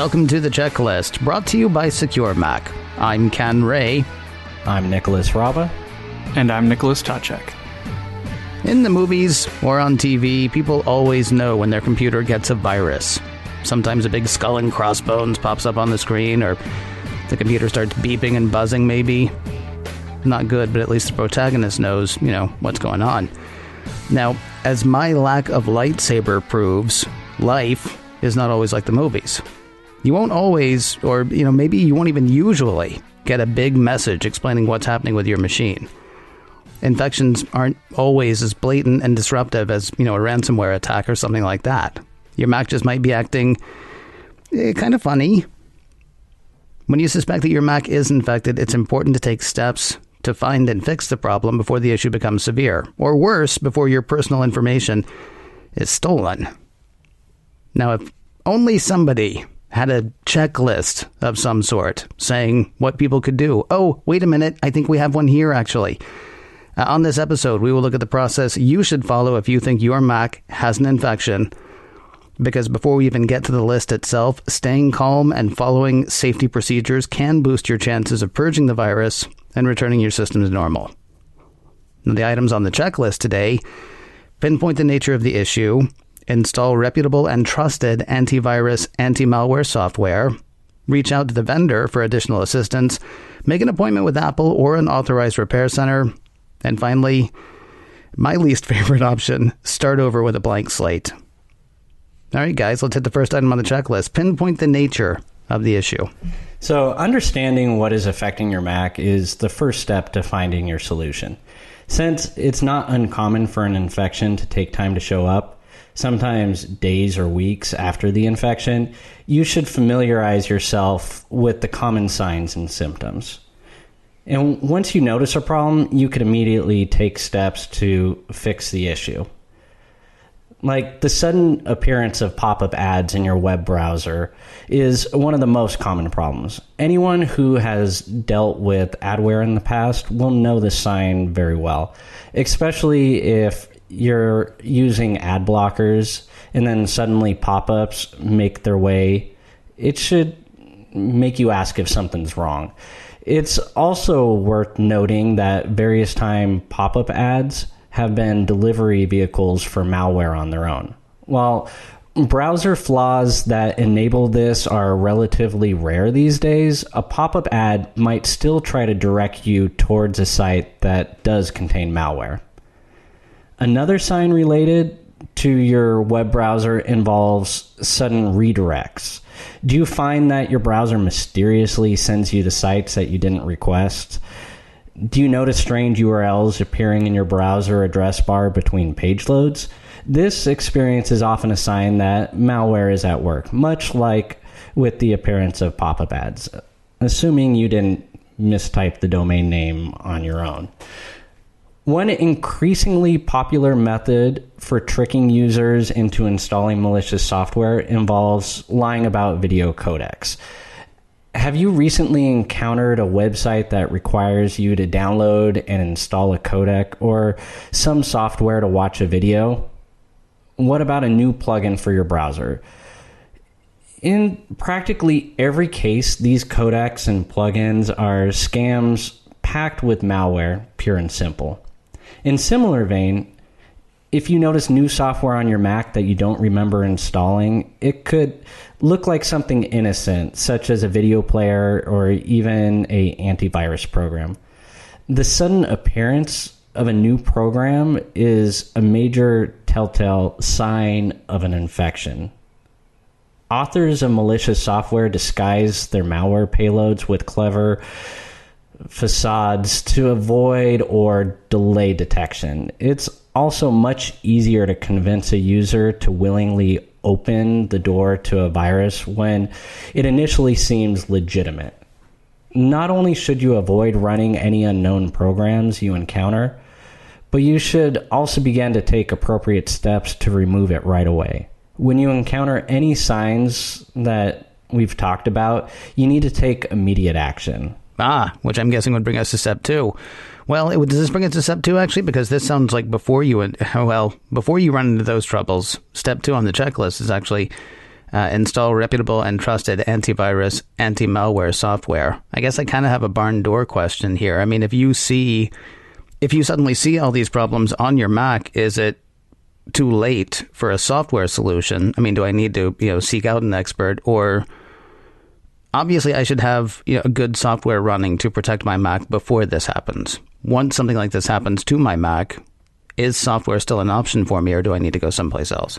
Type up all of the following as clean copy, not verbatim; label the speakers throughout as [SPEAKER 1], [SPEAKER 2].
[SPEAKER 1] Welcome to The Checklist, brought to you by Secure Mac. I'm Ken Ray.
[SPEAKER 2] I'm Nicholas Raba.
[SPEAKER 3] And I'm Nicholas Tacek.
[SPEAKER 1] In the movies or on TV, people always know when their computer gets a virus. Sometimes a big skull and crossbones pops up on the screen, or the computer starts beeping and buzzing maybe. Not good, but at least the protagonist knows, what's going on. Now, as my lack of lightsaber proves, life is not always like the movies. You won't always, or maybe you won't even usually, get a big message explaining what's happening with your machine. Infections aren't always as blatant and disruptive as, a ransomware attack or something like that. Your Mac just might be acting kind of funny. When you suspect that your Mac is infected, it's important to take steps to find and fix the problem before the issue becomes severe, or worse, before your personal information is stolen. Now, if only somebody had a checklist of some sort saying what people could do. Oh, wait a minute, I think we have one here, actually. On this episode, we will look at the process you should follow if you think your Mac has an infection. Because before we even get to the list itself, staying calm and following safety procedures can boost your chances of purging the virus and returning your system to normal. Now, the items on the checklist today: pinpoint the nature of the issue, install reputable and trusted antivirus, anti-malware software, reach out to the vendor for additional assistance, make an appointment with Apple or an authorized repair center, and finally, my least favorite option, start over with a blank slate. All right, guys, let's hit the first item on the checklist. Pinpoint the nature of the issue.
[SPEAKER 2] So understanding what is affecting your Mac is the first step to finding your solution. Since it's not uncommon for an infection to take time to show up, sometimes days or weeks after the infection, you should familiarize yourself with the common signs and symptoms. And once you notice a problem, you can immediately take steps to fix the issue. Like the sudden appearance of pop-up ads in your web browser is one of the most common problems. Anyone who has dealt with adware in the past will know this sign very well, especially if you're using ad blockers and then suddenly pop-ups make their way. It should make you ask if something's wrong. It's also worth noting that various time pop-up ads have been delivery vehicles for malware on their own. While browser flaws that enable this are relatively rare these days, a pop-up ad might still try to direct you towards a site that does contain malware. Another sign related to your web browser involves sudden redirects. Do you find that your browser mysteriously sends you to sites that you didn't request? Do you notice strange URLs appearing in your browser address bar between page loads? This experience is often a sign that malware is at work, much like with the appearance of pop-up ads, assuming you didn't mistype the domain name on your own. One increasingly popular method for tricking users into installing malicious software involves lying about video codecs. Have you recently encountered a website that requires you to download and install a codec or some software to watch a video? What about a new plugin for your browser? In practically every case, these codecs and plugins are scams packed with malware, pure and simple. In similar vein, if you notice new software on your Mac that you don't remember installing, it could look like something innocent, such as a video player or even an antivirus program. The sudden appearance of a new program is a major telltale sign of an infection. Authors of malicious software disguise their malware payloads with clever facades to avoid or delay detection. It's also much easier to convince a user to willingly open the door to a virus when it initially seems legitimate. Not only should you avoid running any unknown programs you encounter, but you should also begin to take appropriate steps to remove it right away. When you encounter any signs that we've talked about, you need to take immediate action.
[SPEAKER 1] Which I'm guessing would bring us to step 2. Well, does this bring us to step 2, actually? Because this sounds like before you run into those troubles, step 2 on the checklist is actually Install reputable and trusted antivirus, anti-malware software. I guess I kind of have a barn door question here. I mean, if you suddenly see all these problems on your Mac, is it too late for a software solution? I mean, do I need to, seek out an expert? Or obviously I should have a good software running to protect my Mac before this happens. Once something like this happens to my Mac, is software still an option for me, or do I need to go someplace else?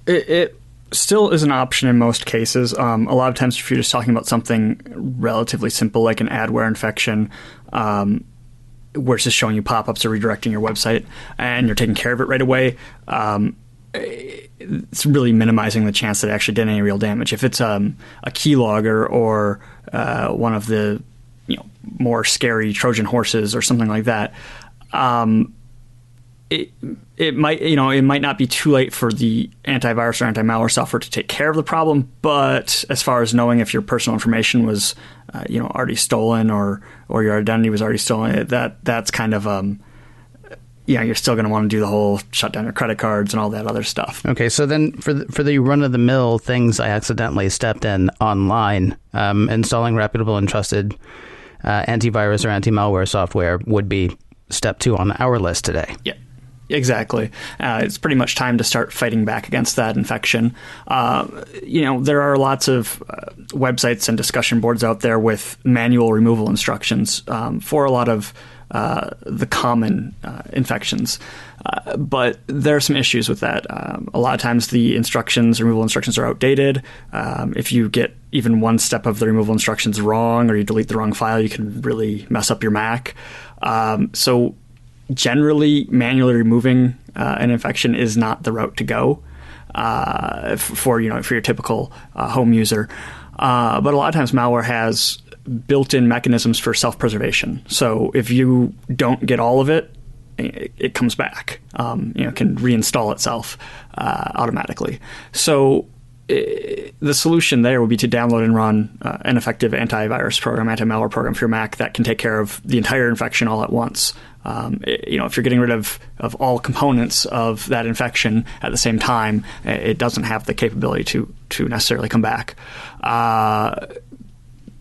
[SPEAKER 3] It still is an option in most cases. A lot of times if you're just talking about something relatively simple like an adware infection, where it's just showing you pop-ups or redirecting your website and you're taking care of it right away, it's really minimizing the chance that it actually did any real damage. If it's a keylogger or one of the more scary Trojan horses or something like that, it might not be too late for the antivirus or anti-malware software to take care of the problem. But as far as knowing if your personal information was, already stolen or your identity was already stolen, that's kind of, you're still going to want to do the whole shut down your credit cards and all that other stuff. Okay,
[SPEAKER 1] so then for the run-of-the-mill things I accidentally stepped in online, installing reputable and trusted antivirus or anti-malware software would be step 2 on our list today.
[SPEAKER 3] Yeah. Exactly. It's pretty much time to start fighting back against that infection. There are lots of websites and discussion boards out there with manual removal instructions for a lot of the common infections. But there are some issues with that. A lot of times the removal instructions are outdated. If you get even one step of the removal instructions wrong or you delete the wrong file, you can really mess up your Mac. So generally, manually removing an infection is not the route to go for your typical home user. But a lot of times, malware has built-in mechanisms for self-preservation. So if you don't get all of it, it comes back. Can reinstall itself automatically. So the solution there would be to download and run an effective antivirus program, anti-malware program for your Mac that can take care of the entire infection all at once. If you're getting rid of all components of that infection at the same time, it doesn't have the capability to necessarily come back. But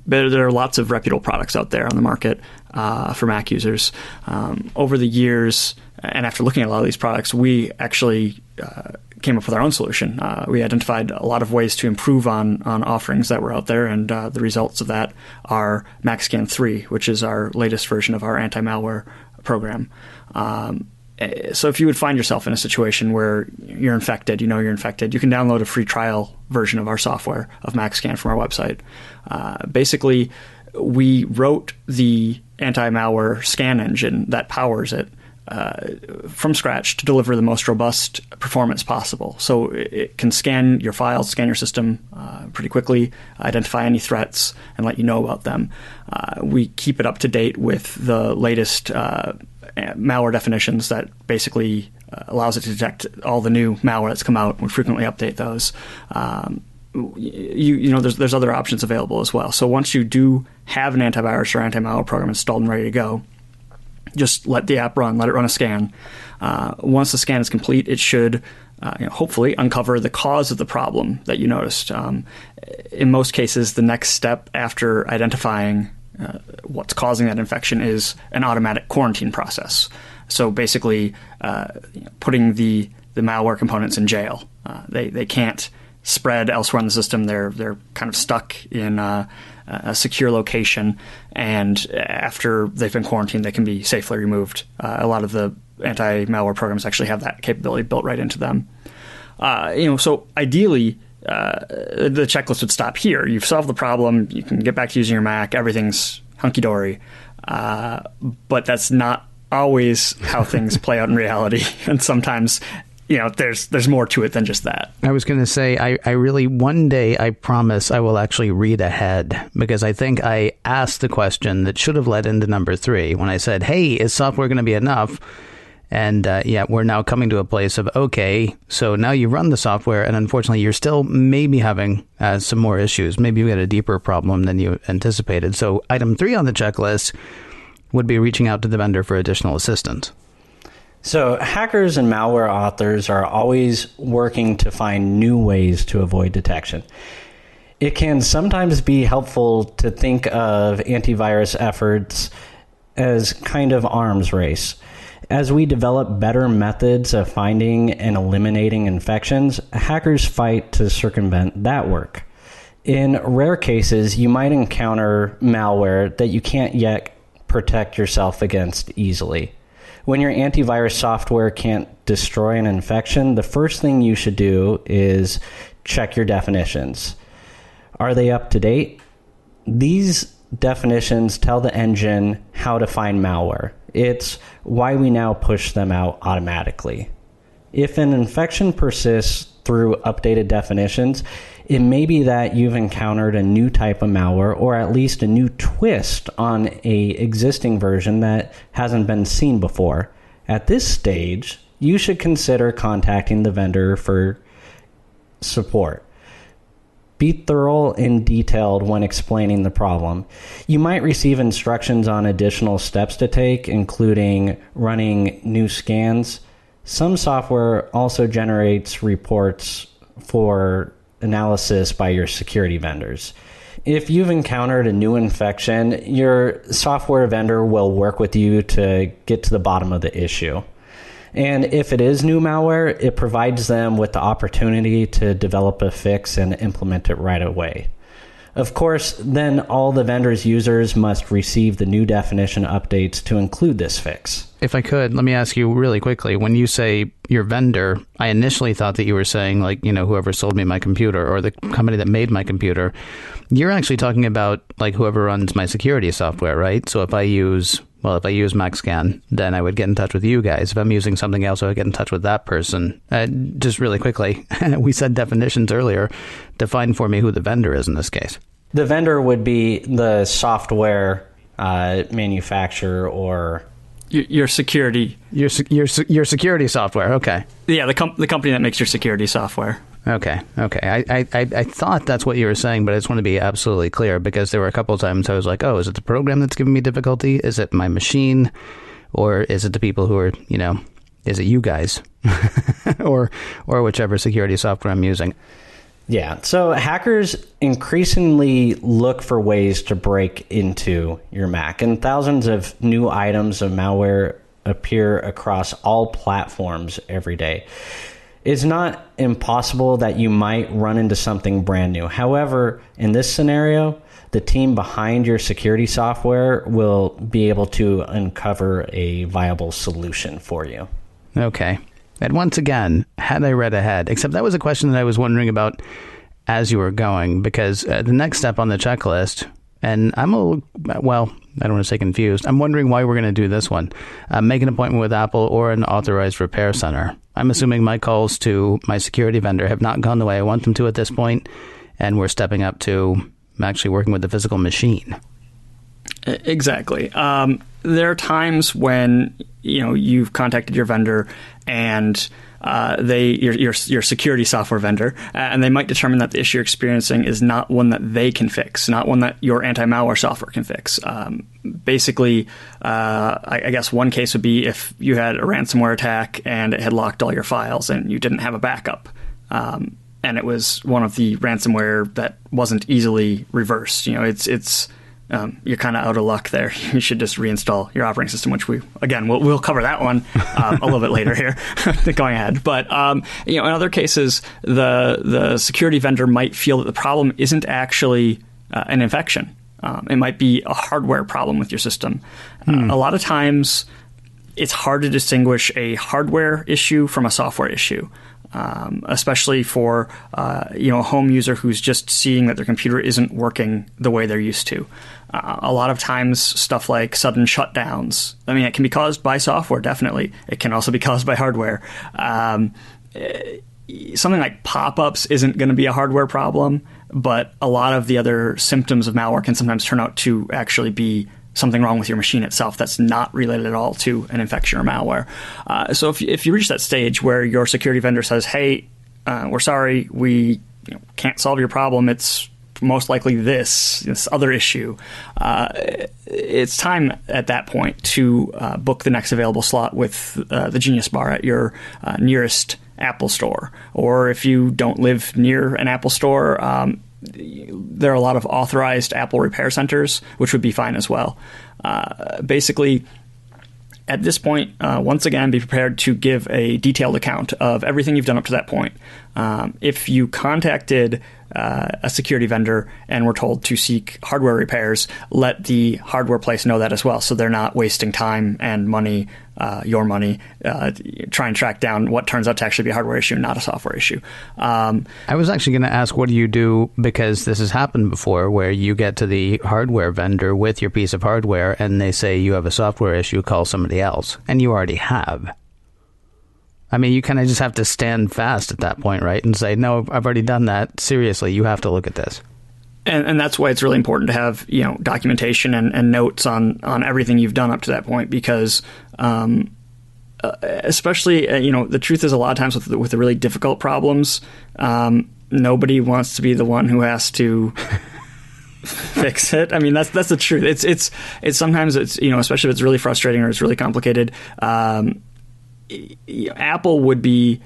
[SPEAKER 3] there are lots of reputable products out there on the market for Mac users. Over the years, and after looking at a lot of these products, we actually came up with our own solution. We identified a lot of ways to improve on offerings that were out there, and the results of that are MacScan 3, which is our latest version of our anti-malware program. So if you would find yourself in a situation where you're infected, you can download a free trial version of our software, of MacScan, from our website. Basically, we wrote the anti-malware scan engine that powers it from scratch to deliver the most robust performance possible. So it can scan your files, scan your system pretty quickly, identify any threats, and let you know about them. We keep it up to date with the latest malware definitions that basically allows it to detect all the new malware that's come out. We frequently update those. There's other options available as well. So once you do have an antivirus or anti-malware program installed and ready to go, just let the app run, let it run a scan. Once the scan is complete, it should hopefully uncover the cause of the problem that you noticed. In most cases, the next step after identifying what's causing that infection is an automatic quarantine process. So basically, putting the malware components in jail. They can't spread elsewhere in the system. They're kind of stuck in a secure location, and after they've been quarantined, they can be safely removed. A lot of the anti-malware programs actually have that capability built right into them. So ideally, the checklist would stop here. You've solved the problem. You can get back to using your Mac. Everything's hunky-dory. But that's not always how things play out in reality. And sometimes there's more to it than just that.
[SPEAKER 1] I was going to say, I really, one day, I promise I will actually read ahead, because I think I asked the question that should have led into number 3 when I said, hey, is software going to be enough? And we're now coming to a place of, okay, so now you run the software, and unfortunately, you're still maybe having some more issues. Maybe you had a deeper problem than you anticipated. So item 3 on the checklist would be reaching out to the vendor for additional assistance.
[SPEAKER 2] So hackers and malware authors are always working to find new ways to avoid detection. It can sometimes be helpful to think of antivirus efforts as kind of arms race. As we develop better methods of finding and eliminating infections, hackers fight to circumvent that work. In rare cases, you might encounter malware that you can't yet protect yourself against easily. When your antivirus software can't destroy an infection, the first thing you should do is check your definitions. Are they up to date? These definitions tell the engine how to find malware. It's why we now push them out automatically. If an infection persists through updated definitions, it may be that you've encountered a new type of malware or at least a new twist on an existing version that hasn't been seen before. At this stage, you should consider contacting the vendor for support. Be thorough and detailed when explaining the problem. You might receive instructions on additional steps to take, including running new scans. Some software also generates reports for analysis by your security vendors. If you've encountered a new infection, your software vendor will work with you to get to the bottom of the issue. And if it is new malware, it provides them with the opportunity to develop a fix and implement it right away. Of course, then all the vendor's users must receive the new definition updates to include this fix.
[SPEAKER 1] If I could, let me ask you really quickly. When you say your vendor, I initially thought that you were saying, like, whoever sold me my computer or the company that made my computer. You're actually talking about, like, whoever runs my security software, right? So if I use MaxScan, then I would get in touch with you guys. If I'm using something else, I would get in touch with that person. Just really quickly, we said definitions earlier. Define for me who the vendor is in this case.
[SPEAKER 2] The vendor would be the software manufacturer or
[SPEAKER 3] your security.
[SPEAKER 1] Your security software. Okay.
[SPEAKER 3] Yeah, the company that makes your security software.
[SPEAKER 1] Okay. I thought that's what you were saying, but I just want to be absolutely clear because there were a couple of times I was like, oh, is it the program that's giving me difficulty? Is it my machine? Or is it the people who are, is it you guys? or whichever security software I'm using.
[SPEAKER 2] Yeah, so hackers increasingly look for ways to break into your Mac, and thousands of new items of malware appear across all platforms every day. It's not impossible that you might run into something brand new. However, in this scenario, the team behind your security software will be able to uncover a viable solution for you.
[SPEAKER 1] Okay. And once again, had I read ahead, except that was a question that I was wondering about as you were going, because the next step on the checklist, and I don't want to say confused. I'm wondering why we're going to do this one. Make an appointment with Apple or an authorized repair center. I'm assuming my calls to my security vendor have not gone the way I want them to at this point, and we're stepping up to actually working with the physical machine.
[SPEAKER 3] Exactly. There are times when you've contacted your vendor and your security software vendor, and they might determine that the issue you're experiencing is not one that they can fix, not one that your anti-malware software can fix. Basically, I guess one case would be if you had a ransomware attack and it had locked all your files and you didn't have a backup. And it was one of the ransomware that wasn't easily reversed. You're kind of out of luck there. You should just reinstall your operating system, which we'll cover that one a little bit later here, going ahead. But in other cases, the security vendor might feel that the problem isn't actually an infection. It might be a hardware problem with your system. A lot of times, it's hard to distinguish a hardware issue from a software issue. Especially for a home user who's just seeing that their computer isn't working the way they're used to. A lot of times, stuff like sudden shutdowns. I mean, it can be caused by software, definitely. It can also be caused by hardware. Something like pop-ups isn't going to be a hardware problem, but a lot of the other symptoms of malware can sometimes turn out to actually be something wrong with your machine itself that's not related at all to an infection or malware. So if you reach that stage where your security vendor says, hey, we're sorry, we can't solve your problem, it's most likely this other issue. It's time at that point to book the next available slot with the Genius Bar at your nearest Apple store. Or if you don't live near an Apple store, there are a lot of authorized Apple repair centers, which would be fine as well. Basically, at this point, once again, be prepared to give a detailed account of everything you've done up to that point. If you contacted a security vendor and were told to seek hardware repairs, let the hardware place know that as well, so they're not wasting time and money, your money, trying to track down what turns out to actually be a hardware issue, not a software issue.
[SPEAKER 1] I was actually going to ask, what do you do, because this has happened before, where you get to the hardware vendor with your piece of hardware and they say you have a software issue, call somebody else, and you already have. I mean, you kind of just have to stand fast at that point, right? And say, no, I've already done that. Seriously, you have to look at this.
[SPEAKER 3] And that's why it's really important to have, documentation and notes on everything you've done up to that point, because especially, the truth is a lot of times with the really difficult problems, nobody wants to be the one who has to fix it. I mean, that's the truth. It's sometimes especially if it's really frustrating or it's really complicated. Apple would be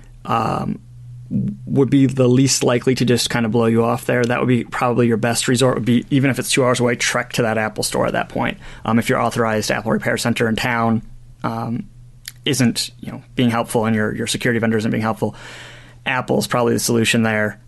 [SPEAKER 3] the least likely to just kind of blow you off there. That would be probably your best resort, would be, even if it's 2 hours away, trek to that Apple store at that point. If your authorized Apple repair center in town isn't being helpful, and your security vendor isn't being helpful, Apple's probably the solution there.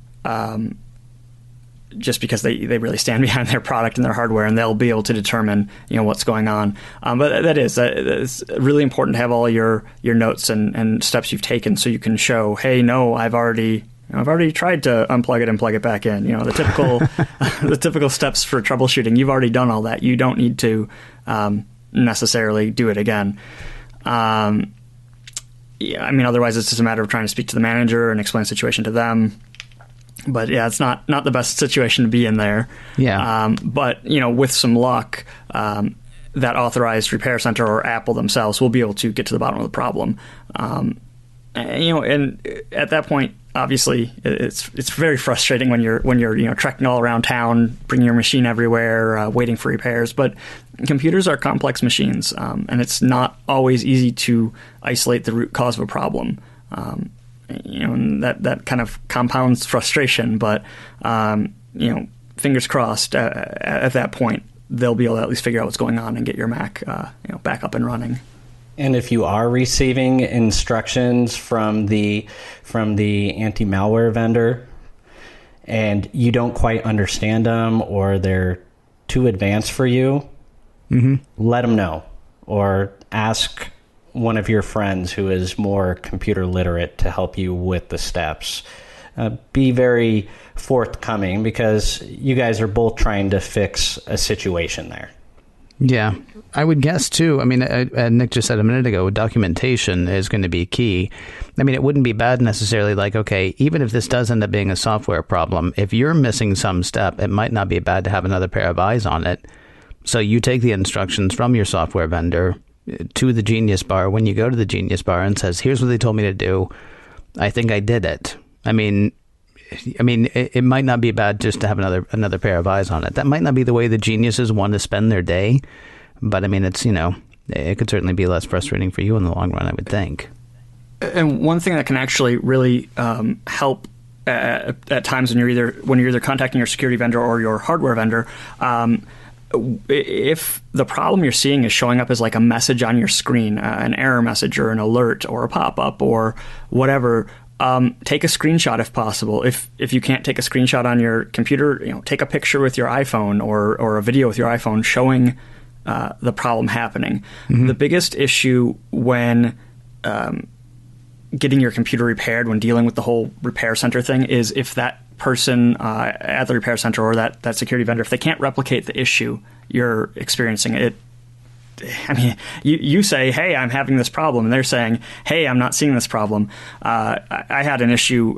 [SPEAKER 3] Just because they really stand behind their product and their hardware, and they'll be able to determine what's going on. But it's really important to have all your notes and steps you've taken, so you can show, hey, no, I've already tried to unplug it and plug it back in. The typical the typical steps for troubleshooting. You've already done all that. You don't need to necessarily do it again. Otherwise it's just a matter of trying to speak to the manager and explain the situation to them. But yeah, it's not the best situation to be in there.
[SPEAKER 1] Yeah.
[SPEAKER 3] But with some luck, that authorized repair center or Apple themselves will be able to get to the bottom of the problem. And at that point, obviously, it's very frustrating when you're trekking all around town, bringing your machine everywhere, waiting for repairs. But computers are complex machines, and it's not always easy to isolate the root cause of a problem. And that kind of compounds frustration, but fingers crossed, at that point they'll be able to at least figure out what's going on and get your Mac back up and running.
[SPEAKER 2] And if you are receiving instructions from the anti-malware vendor and you don't quite understand them, or they're too advanced for you, let them know, or ask one of your friends who is more computer literate to help you with the steps. Be very forthcoming, because you guys are both trying to fix a situation there.
[SPEAKER 1] Yeah, I would guess too. I mean, Nick just said a minute ago, documentation is going to be key. I mean, it wouldn't be bad necessarily, like, okay, even if this does end up being a software problem, if you're missing some step, it might not be bad to have another pair of eyes on it. So you take the instructions from your software vendor to the Genius Bar. When you go to the Genius Bar and says, here's what they told me to do, I think I did it. I mean, it might not be bad just to have another pair of eyes on it. That might not be the way the geniuses want to spend their day, but I mean, it's, it could certainly be less frustrating for you in the long run, I would think.
[SPEAKER 3] And one thing that can actually really help at times when you're either contacting your security vendor or your hardware vendor, if the problem you're seeing is showing up as like a message on your screen, an error message or an alert or a pop-up or whatever, take a screenshot if possible. If you can't take a screenshot on your computer, take a picture with your iPhone or a video with your iPhone showing the problem happening. The biggest issue when getting your computer repaired, when dealing with the whole repair center thing, is if that person at the repair center or that security vendor, if they can't replicate the issue you're experiencing, you say, hey, I'm having this problem, and they're saying, hey, I'm not seeing this problem. I had an issue,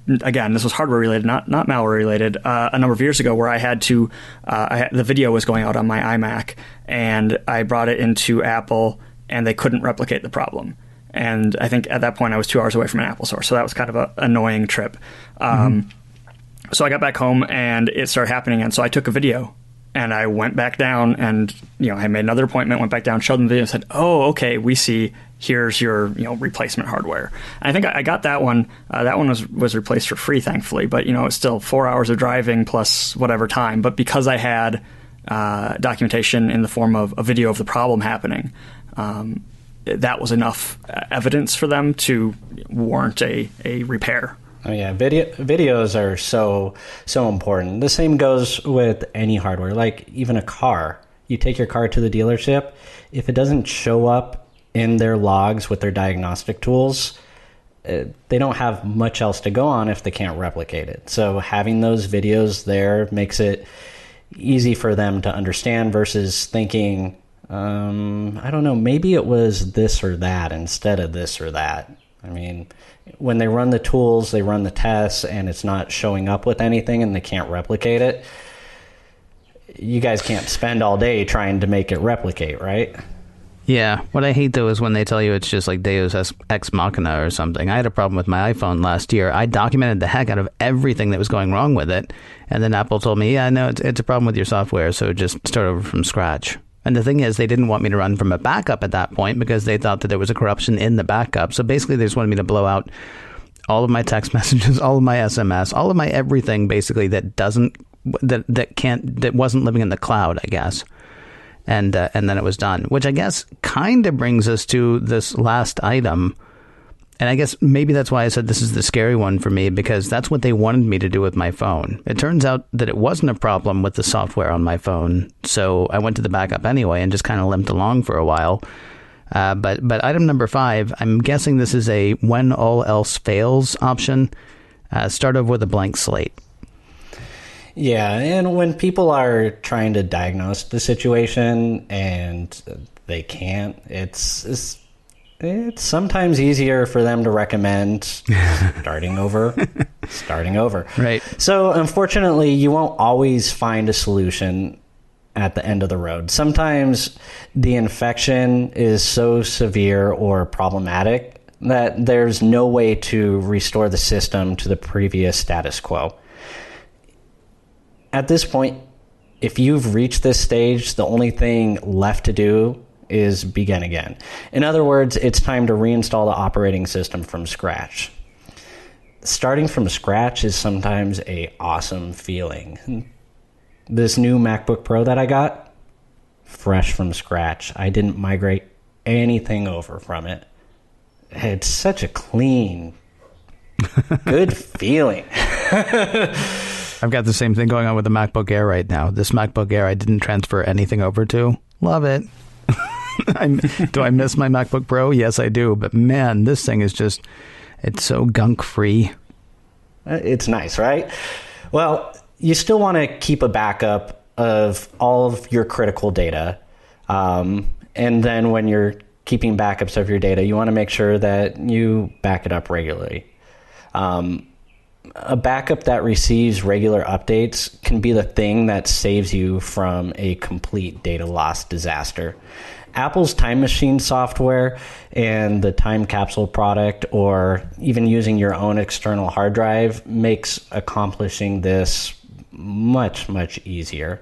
[SPEAKER 3] again, this was hardware related, not malware related, a number of years ago, where I had to, the video was going out on my iMac, and I brought it into Apple, and they couldn't replicate the problem. And I think at that point I was 2 hours away from an Apple store, so that was kind of an annoying trip. So I got back home and it started happening. And so I took a video and I went back down and, I made another appointment, went back down, showed them the video and said, oh, okay, we see, here's your, replacement hardware. And I think I got that one. That one was replaced for free, thankfully. But, it's still 4 hours of driving plus whatever time. But because I had documentation in the form of a video of the problem happening, that was enough evidence for them to warrant a repair.
[SPEAKER 2] Oh yeah, videos are so important. The same goes with any hardware, like even a car. You take your car to the dealership, if it doesn't show up in their logs with their diagnostic tools, they don't have much else to go on if they can't replicate it. So having those videos there makes it easy for them to understand versus thinking, I don't know, maybe it was this or that instead of this or that. I mean, when they run the tools, they run the tests, and it's not showing up with anything and they can't replicate it, you guys can't spend all day trying to make it replicate, right?
[SPEAKER 1] Yeah. What I hate, though, is when they tell you it's just like Deus Ex Machina or something. I had a problem with my iPhone last year. I documented the heck out of everything that was going wrong with it. And then Apple told me, yeah, no, it's a problem with your software, so just start over from scratch. And the thing is, they didn't want me to run from a backup at that point because they thought that there was a corruption in the backup. So basically, they just wanted me to blow out all of my text messages, all of my SMS, all of my everything, basically that wasn't living in the cloud, I guess. And then it was done, which I guess kind of brings us to this last item. And I guess maybe that's why I said this is the scary one for me, because that's what they wanted me to do with my phone. It turns out that it wasn't a problem with the software on my phone. So I went to the backup anyway and just kind of limped along for a while. But item number 5, I'm guessing this is a when all else fails option. Start over with a blank slate.
[SPEAKER 2] Yeah, and when people are trying to diagnose the situation and they can't, it's sometimes easier for them to recommend starting over.
[SPEAKER 1] Right.
[SPEAKER 2] So unfortunately, you won't always find a solution at the end of the road. Sometimes the infection is so severe or problematic that there's no way to restore the system to the previous status quo. At this point, if you've reached this stage, the only thing left to do is begin again. In other words, it's time to reinstall the operating system from scratch. Starting from scratch is sometimes an awesome feeling. This new MacBook Pro that I got, fresh from scratch. I didn't migrate anything over from it. It's such a clean, good feeling.
[SPEAKER 1] I've got the same thing going on with the MacBook Air right now. This MacBook Air I didn't transfer anything over to. Love it. Do I miss my MacBook Pro? Yes, I do. But man, this thing is just, it's so gunk free.
[SPEAKER 2] It's nice, right? Well, you still want to keep a backup of all of your critical data. And then when you're keeping backups of your data, you want to make sure that you back it up regularly. A backup that receives regular updates can be the thing that saves you from a complete data loss disaster. Apple's Time Machine software and the Time Capsule product, or even using your own external hard drive, makes accomplishing this much, much easier.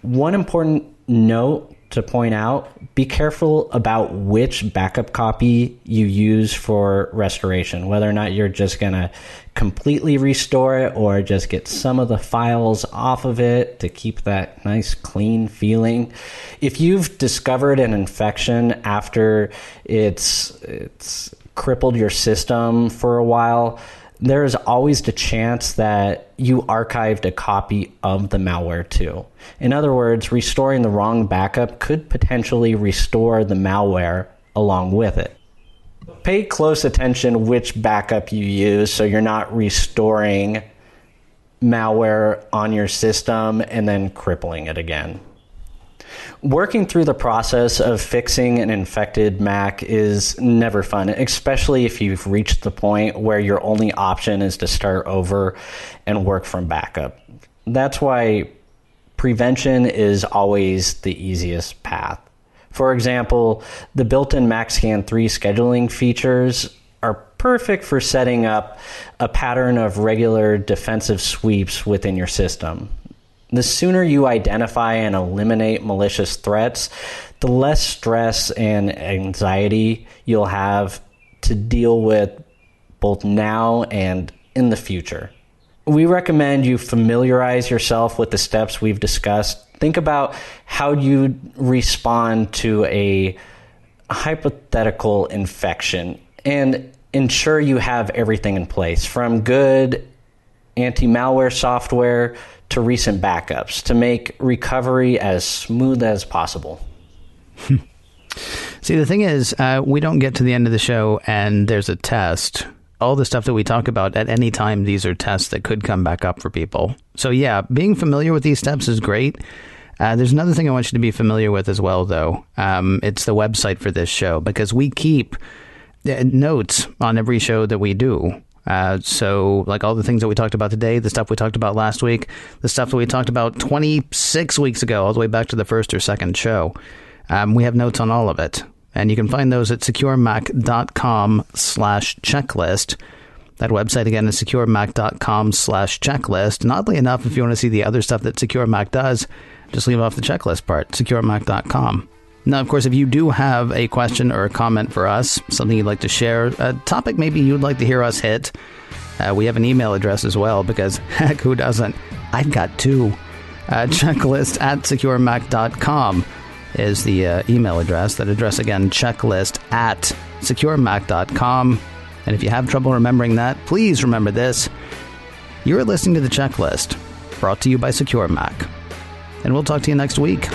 [SPEAKER 2] One important note to point out, be careful about which backup copy you use for restoration, whether or not you're just going to completely restore it or just get some of the files off of it to keep that nice clean feeling. If you've discovered an infection after it's crippled your system for a while, there is always the chance that you archived a copy of the malware too. In other words, restoring the wrong backup could potentially restore the malware along with it. Pay close attention which backup you use so you're not restoring malware on your system and then crippling it again. Working through the process of fixing an infected Mac is never fun, especially if you've reached the point where your only option is to start over and work from backup. That's why prevention is always the easiest path. For example, the built-in MacScan 3 scheduling features are perfect for setting up a pattern of regular defensive sweeps within your system. The sooner you identify and eliminate malicious threats, the less stress and anxiety you'll have to deal with both now and in the future. We recommend you familiarize yourself with the steps we've discussed. Think about how you'd respond to a hypothetical infection and ensure you have everything in place, from good anti-malware software to recent backups, to make recovery as smooth as possible.
[SPEAKER 1] See, the thing is, we don't get to the end of the show and there's a test. All the stuff that we talk about, at any time, these are tests that could come back up for people. So yeah, being familiar with these steps is great. There's another thing I want you to be familiar with as well, though. It's the website for this show, because we keep notes on every show that we do. So like all the things that we talked about today, the stuff we talked about last week, the stuff that we talked about 26 weeks ago, all the way back to the first or second show. We have notes on all of it. And you can find those at securemac.com/checklist. That website again is securemac.com/checklist. And oddly enough, if you want to see the other stuff that Secure Mac does, just leave off the checklist part, securemac.com. Now, of course, if you do have a question or a comment for us, something you'd like to share, a topic maybe you'd like to hear us hit, we have an email address as well, because heck, who doesn't? I've got two. Checklist@securemac.com is the email address. That address again, checklist@securemac.com. And if you have trouble remembering that, please remember this. You're listening to The Checklist, brought to you by Secure Mac. And we'll talk to you next week.